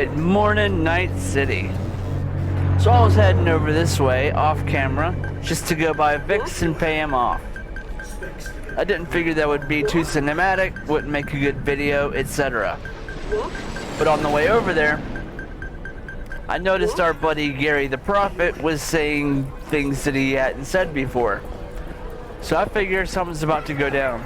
Good morning, Night City. So I was heading over this way, off camera, just to go by Vix and pay him off. I didn't figure that would be too cinematic, wouldn't make a good video, etc. But on the way over there, I noticed our buddy Garry the Prophet was saying things that he hadn't said before. So I figure something's about to go down.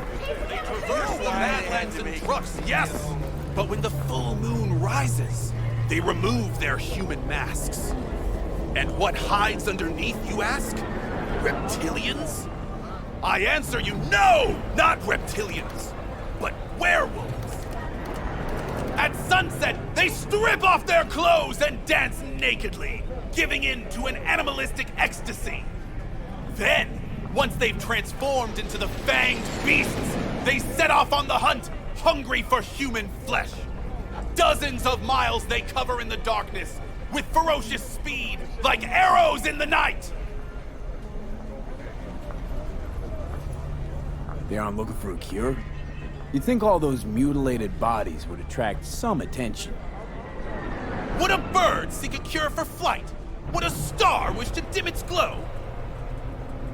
They traverse the Badlands in trucks, yes! But when the full moon rises, they remove their human masks. And what hides underneath, you ask? Reptilians? I answer you, no! Not reptilians, but werewolves. At sunset, they strip off their clothes and dance nakedly, giving in to an animalistic ecstasy. Then, once they've transformed into the fanged beasts, they set off on the hunt, hungry for human flesh. Dozens of miles they cover in the darkness, with ferocious speed, like arrows in the night. They aren't looking for a cure? You'd think all those mutilated bodies would attract some attention. Would a bird seek a cure for flight? Would a star wish to dim its glow?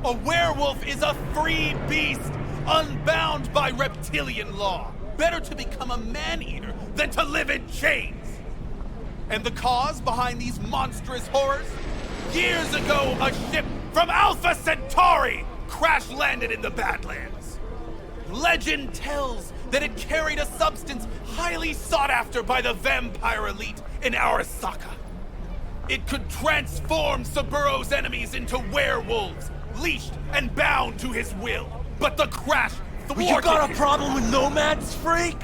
A werewolf is a free beast, unbound by reptilian law. Better to become a man-eater than to live in chains. And the cause behind these monstrous horrors? Years ago, a ship from Alpha Centauri crash-landed in the Badlands. Legend tells that it carried a substance highly sought after by the vampire elite in Arasaka. It could transform Saburo's enemies into werewolves, leashed and bound to his will. But the crash thwarted You got a problem with nomads, freak?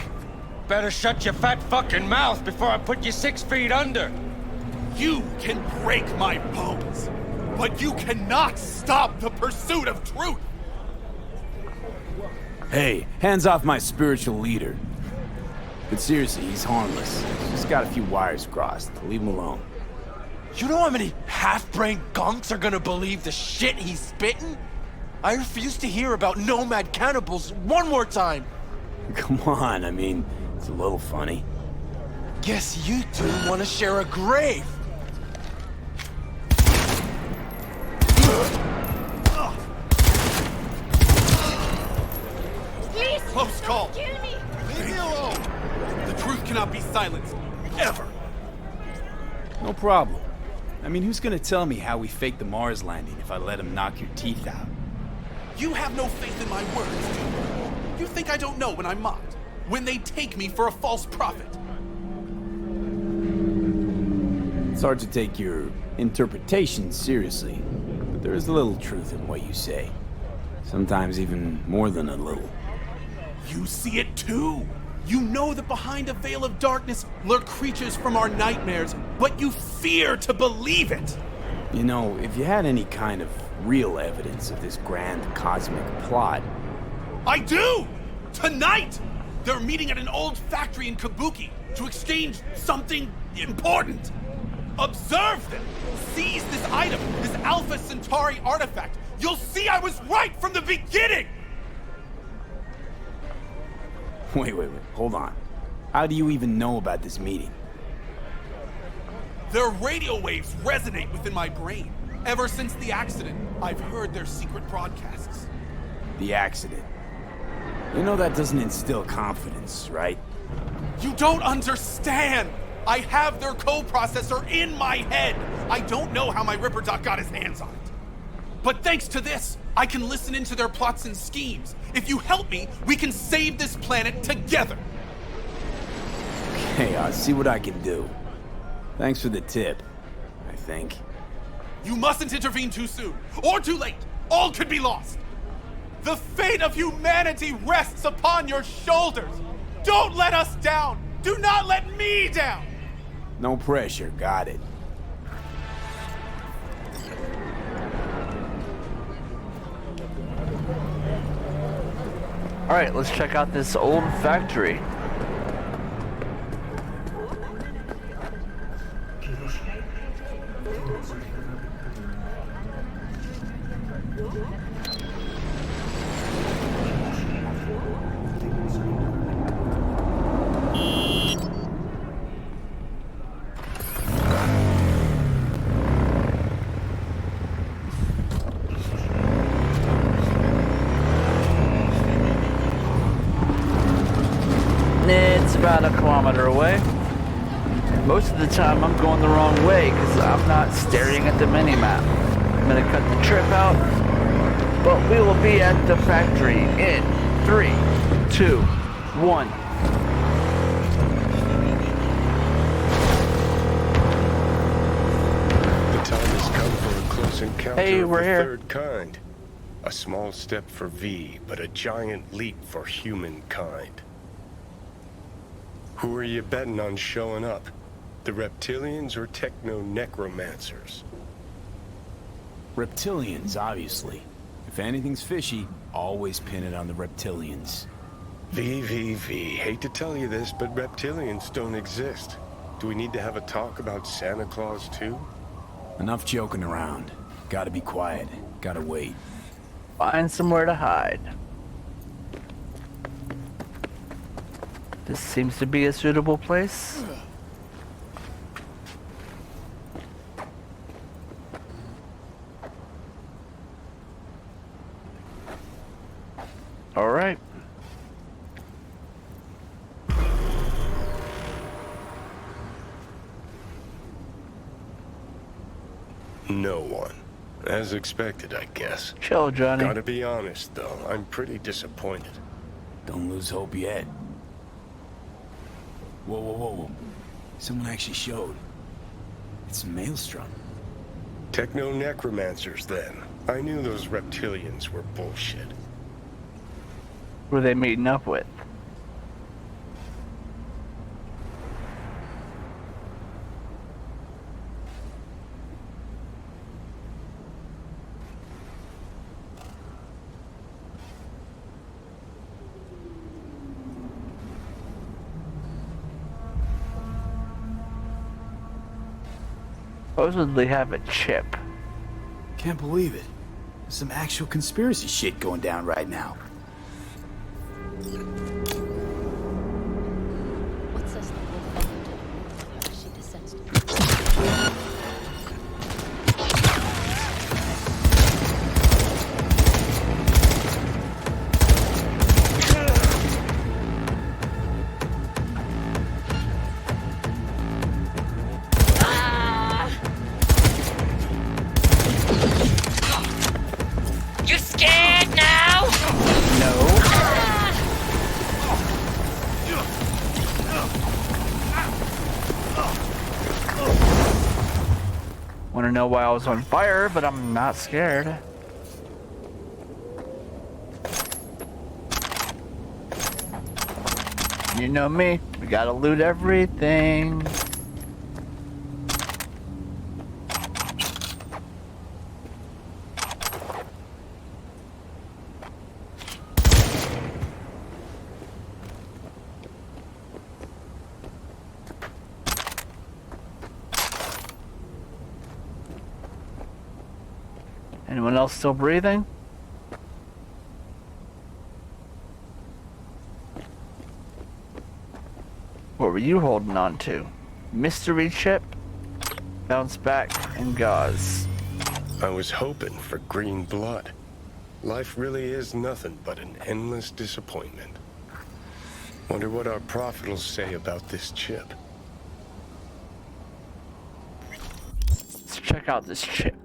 Better shut your fat fucking mouth before I put you 6 feet under. You can break my bones, but you cannot stop the pursuit of truth. Hey, hands off my spiritual leader. But seriously, he's harmless. Just got a few wires crossed. Leave him alone. You know how many half-brained gunks are gonna believe the shit he's spitting? I refuse to hear about nomad cannibals one more time. Come on, I mean, it's a little funny. Guess you two want to share a grave. Please, Close call. don't kill me. Leave me alone. The truth cannot be silenced, ever. No problem. I mean, who's gonna tell me how we faked the Mars landing if I let him knock your teeth out? You have no faith in my words, do you? You think I don't know when I'm mocked? When they take me for a false prophet? It's hard to take your interpretation seriously, but there is a little truth in what you say. Sometimes even more than a little. You see it too. You know that behind a veil of darkness lurk creatures from our nightmares, but you fear to believe it. You know, if you had any kind of real evidence of this grand cosmic plot... I do! Tonight! They're meeting at an old factory in Kabuki to exchange something important. Observe them! Seize this item, this Alpha Centauri artifact. You'll see I was right from the beginning! Wait, hold on. How do you even know about this meeting? Their radio waves resonate within my brain. Ever since the accident, I've heard their secret broadcasts. The accident. You know that doesn't instill confidence, right? You don't understand! I have their co-processor in my head! I don't know how my Ripper Doc got his hands on it. But thanks to this, I can listen into their plots and schemes. If you help me, we can save this planet together! Hey, I'll see what I can do. Thanks for the tip, I think. You mustn't intervene too soon, or too late. All could be lost. The fate of humanity rests upon your shoulders. Don't let us down. Do not let me down. No pressure, got it. Alright, let's check out this old factory. about a kilometer away. Most of the time I'm going the wrong way because I'm not staring at the mini-map. I'm gonna cut the trip out, but we will be at the factory in 3, 2, 1. The time has come for a close encounter Hey, of we're the here. third kind. A small step for V, but a giant leap for humankind. Who are you betting on showing up? The reptilians or techno-necromancers? Reptilians, obviously. If anything's fishy, always pin it on the reptilians. V. Hate to tell you this, but reptilians don't exist. Do we need to have a talk about Santa Claus too? Enough joking around. Gotta be quiet. Gotta wait. Find somewhere to hide. This seems to be a suitable place. All right. No one. As expected, I guess. Chill, Johnny. Gotta be honest, though, I'm pretty disappointed. Don't lose hope yet. Whoa. Someone actually showed. It's a maelstrom. Techno-necromancers, then. I knew those reptilians were bullshit. Who are they meeting up with? Supposedly have a chip. Can't believe it. There's some actual conspiracy shit going down right now. What's this little fellow doing? How she descends to You scared now? No. Want to know why I was on fire, but I'm not scared. You know me, we gotta loot everything. Anyone else still breathing? What were you holding on to? Mystery chip? Bounce back and gauze. I was hoping for green blood. Life really is nothing but an endless disappointment. Wonder what our prophet will say about this chip. Let's check out this chip.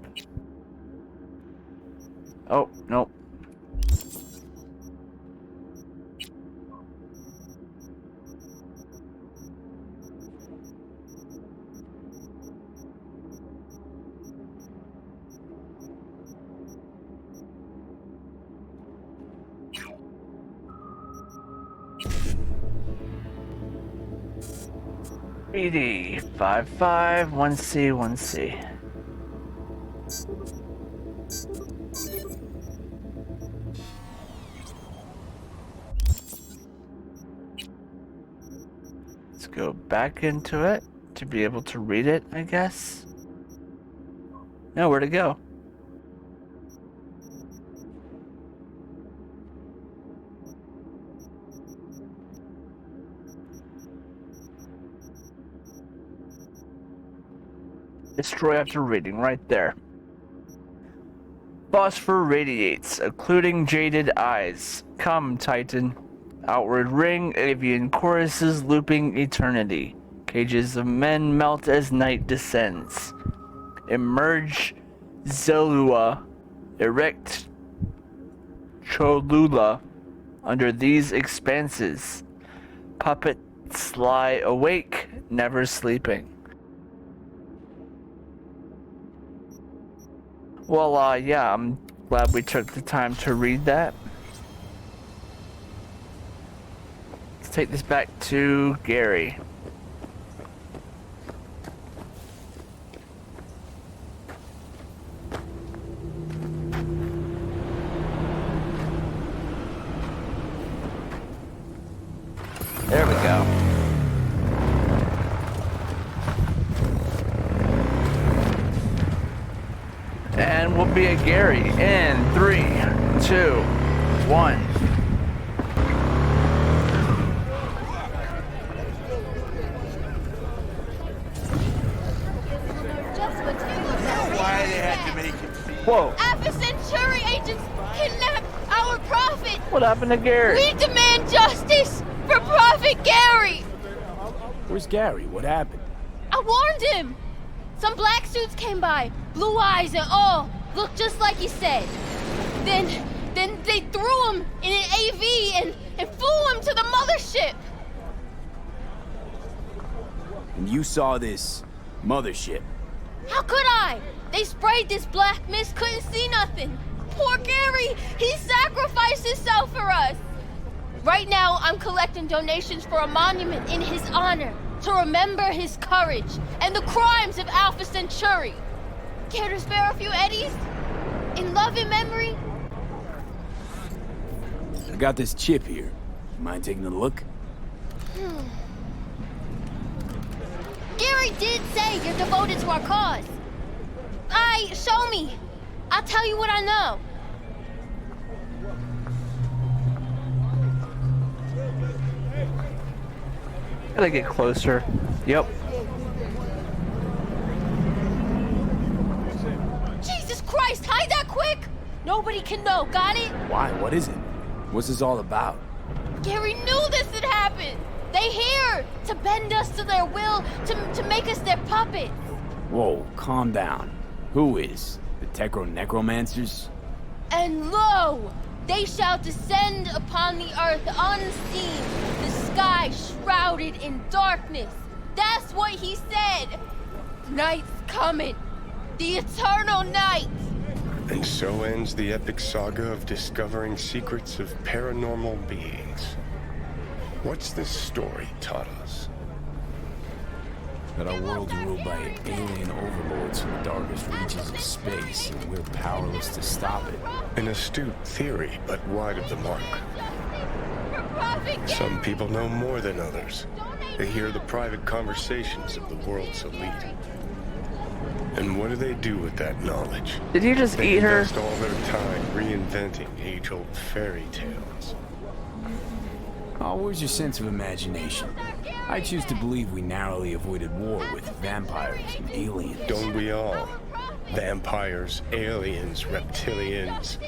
Oh, nope. BD 55 1C 1C. Let's go back into it to be able to read it, I guess. No, where to go? Destroy after reading, right there. Phosphor radiates, occluding jaded eyes. Come, Titan. Outward ring, avian choruses looping eternity. Cages of men melt as night descends. Emerge Zelua, erect Cholula under these expanses. Puppets lie awake, never sleeping. Well, yeah, I'm glad we took the time to read that. Let's take this back to Garry. There we go. And we'll be at Garry in 3, 2, 1. Why they had to make him see? Whoa, Alpha Centauri agents kidnapped our prophet. what happened to Garry? We demand justice for Prophet Garry. Where's Garry? What happened? I warned him. Some black suits came by, blue eyes and all, looked just like he said. Then they threw him in an AV and flew him to the mothership. And you saw this mothership. How could I? They sprayed this black mist, couldn't see nothing. Poor Garry, he sacrificed himself for us. Right now, I'm collecting donations for a monument in his honor to remember his courage and the crimes of Alpha Centauri. Care to spare a few eddies? In love and memory? I got this chip here. You mind taking a look? Garry did say you're devoted to our cause. Show me. I'll tell you what I know. Gotta get closer. Yep. Jesus Christ, hide that quick! Nobody can know, got it? Why? What is it? What's this all about? Garry knew this had happened. They here to bend us to their will, to make us their puppets. Whoa, calm down. Who is? The Necromancers? And lo, they shall descend upon the earth unseen, the sky shrouded in darkness. That's what he said. Night's coming, the eternal night. And so ends the epic saga of discovering secrets of paranormal beings. What's this story taught us? That our world's ruled by alien overlords from the darkest reaches of space, and we're powerless to stop it. An astute theory, but wide of the mark. Some people know more than others. They hear the private conversations of the world's elite. And what do they do with that knowledge? Did you just They eat her? invest all their time reinventing age-old fairy tales. Oh, where's your sense of imagination? I choose to believe we narrowly avoided war with vampires and aliens. Don't we all? Vampires, aliens, reptilians,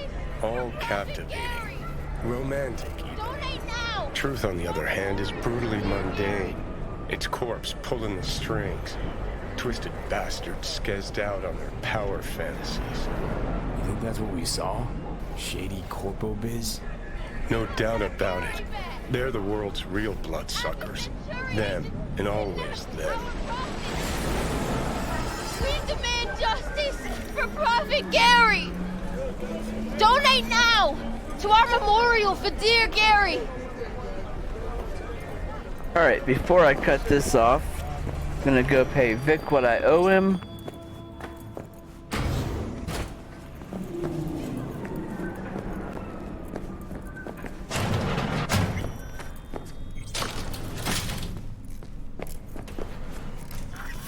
all captivating. Romantic, even. Donate now. Truth, on the other hand, is brutally mundane. Its corpse pulling the strings. Twisted bastards skezzed out on their power fantasies. You think that's what we saw? Shady corpo biz? No doubt about it. They're the world's real bloodsuckers. Them, and always them. We demand justice for Prophet Garry. Donate now to our memorial for dear Garry. Alright, before I cut this off, I'm gonna go pay Vic what I owe him.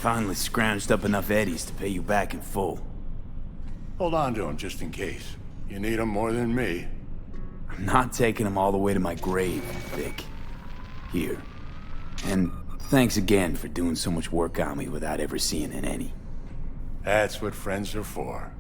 Finally scrounged up enough eddies to pay you back in full. Hold on to him just in case. You need him more than me. I'm not taking them all the way to my grave, Vic. Here. And thanks again for doing so much work on me without ever seeing an any. That's what friends are for.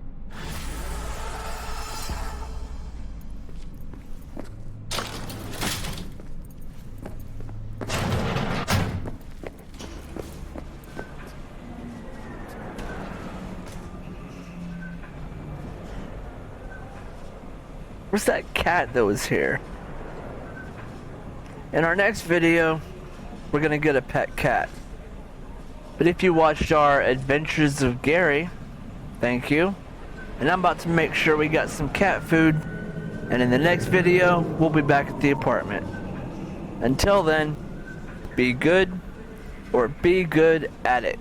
Where's that cat that was here? In our next video, we're gonna get a pet cat. But if you watched our Adventures of Garry, thank you. And I'm about to make sure we got some cat food. And in the next video, we'll be back at the apartment. Until then, be good or be good at it.